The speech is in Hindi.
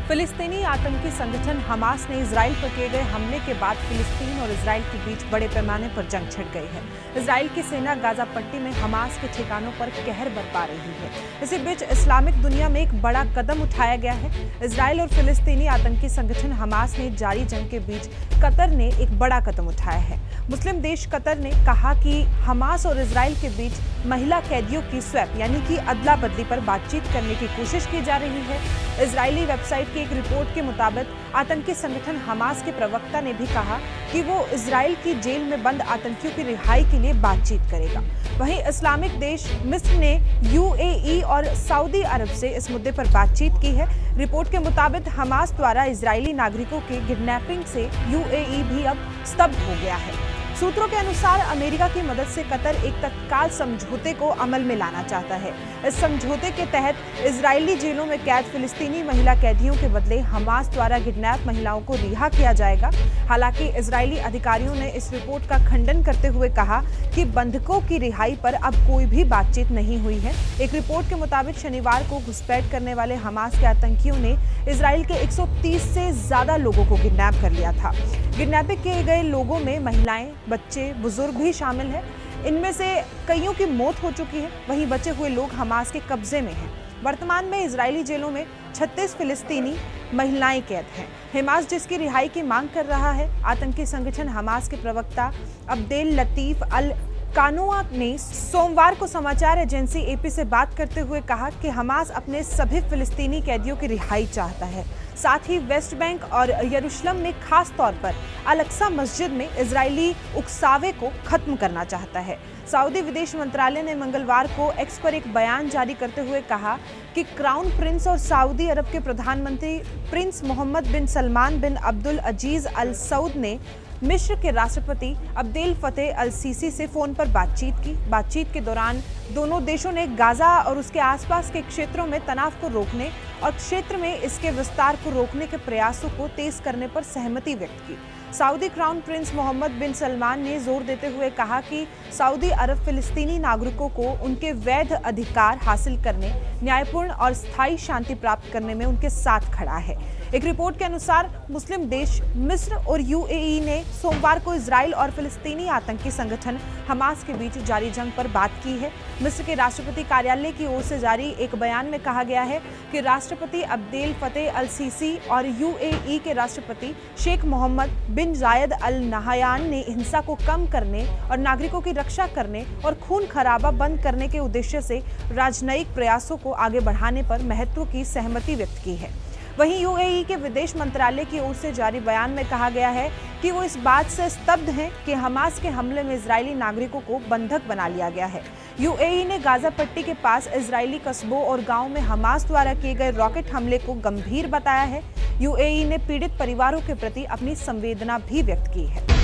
फिलिस्तीनी आतंकी संगठन हमास ने इजराइल पर किए गए हमले के बाद फिलिस्तीन और इजराइल के बीच बड़े पैमाने पर जंग छिड़ गई है। इजराइल की सेना गाजा पट्टी में हमास के ठिकानों पर कहर बरपा रही है। इसी बीच इस्लामिक दुनिया में एक बड़ा कदम उठाया गया है। इजराइल और फिलिस्तीनी आतंकी संगठन हमास ने जारी जंग के बीच कतर ने एक बड़ा कदम उठाया है। मुस्लिम देश कतर ने कहा कि हमास और इजराइल के बीच महिला कैदियों की स्वैप यानी कि अदला बदली पर बातचीत करने की कोशिश की जा रही है। इजरायली वेबसाइट की एक रिपोर्ट के मुताबिक आतंकी संगठन हमास के प्रवक्ता ने भी कहा कि वो इजराइल की जेल में बंद आतंकियों की रिहाई के लिए बातचीत करेगा। वहीं इस्लामिक देश मिस्र ने यूएई और सऊदी अरब से इस मुद्दे पर बातचीत की है। रिपोर्ट के मुताबिक हमास द्वारा इजरायली नागरिकों के किडनैपिंग से यूएई भी अब स्तब्ध हो गया है। सूत्रों के अनुसार अमेरिका की मदद से कतर एक तत्काल समझौते को अमल में लाना चाहता है। इस समझौते के तहत इजरायली जेलों में कैद फिलिस्तीनी महिला कैदियों के बदले हमास द्वारा किडनैप महिलाओं को रिहा किया जाएगा। हालांकि इजरायली अधिकारियों ने इस रिपोर्ट का खंडन करते हुए कहा कि बंधकों की रिहाई पर अब कोई भी बातचीत नहीं हुई है। एक रिपोर्ट के मुताबिक शनिवार को घुसपैठ करने वाले हमास के आतंकियों ने इजराइल के 130 से ज्यादा लोगों को किडनैप कर लिया था। किडनैपिंग किए गए लोगों में महिलाएं, बच्चे, बुजुर्ग भी शामिल हैं। इनमें से कईयों की मौत हो चुकी है। वहीं बचे हुए लोग हमास के कब्जे में हैं। वर्तमान में इजरायली जेलों में 36 फिलिस्तीनी महिलाएं कैद हैं। हमास जिसकी रिहाई की मांग कर रहा है। आतंकी संगठन हमास के प्रवक्ता अब्देल लतीफ अल कानोआ ने सोमवार को समाचार एजेंसी एपी से बात करते हुए कहा कि हमास अपने सभी फिलिस्तीनी कैदियों की रिहाई चाहता है। साथ ही वेस्ट बैंक और यरूशलेम में खास तौर पर अल-अक्सा मस्जिद में इजरायली उकसावे को खत्म करना चाहता है। सऊदी विदेश मंत्रालय ने मंगलवार को एक्स पर एक बयान जारी करते हुए कहा कि क्राउन प्रिंस और सऊदी अरब के प्रधानमंत्री प्रिंस मोहम्मद बिन सलमान बिन अब्दुल अजीज अल सऊद ने मिस्र के राष्ट्रपति अब्देल फतेह अल सीसी से फोन पर बातचीत की। बातचीत के दौरान दोनों देशों ने गाजा और उसके आसपास के क्षेत्रों में तनाव को रोकने और क्षेत्र में इसके विस्तार को रोकने के प्रयासों को तेज करने पर सहमति व्यक्त की। सऊदी क्राउन प्रिंस मोहम्मद बिन सलमान ने जोर देते हुए कहा कि सऊदी अरब फिलिस्तीनी नागरिकों को उनके वैध अधिकार हासिल करने, न्यायपूर्ण और स्थायी शांति प्राप्त करने में उनके साथ खड़ा है। एक रिपोर्ट के अनुसार मुस्लिम देश मिस्र और यूएई ने सोमवार को इजराइल और फिलिस्तीनी आतंकी संगठन हमास के बीच जारी जंग पर बात की है। मिस्र के राष्ट्रपति कार्यालय की ओर से जारी एक बयान में कहा गया है कि राष्ट्रपति अब्देल फतेह अल सीसी और यूएई के राष्ट्रपति शेख मोहम्मद बिन जायद अल नहायान ने हिंसा को कम करने और नागरिकों की रक्षा करने और खून खराबा बंद करने के उद्देश्य से राजनयिक प्रयासों को आगे बढ़ाने पर महत्व की सहमति व्यक्त की है। वहीं यूएई के विदेश मंत्रालय की ओर से जारी बयान में कहा गया है कि वो इस बात से स्तब्ध हैं कि हमास के हमले में इजरायली नागरिकों को बंधक बना लिया गया है। यूएई ने गाजा पट्टी के पास इजरायली कस्बों और गांवों में हमास द्वारा किए गए रॉकेट हमले को गंभीर बताया है। यूएई ने पीड़ित परिवारों के प्रति अपनी संवेदना भी व्यक्त की है।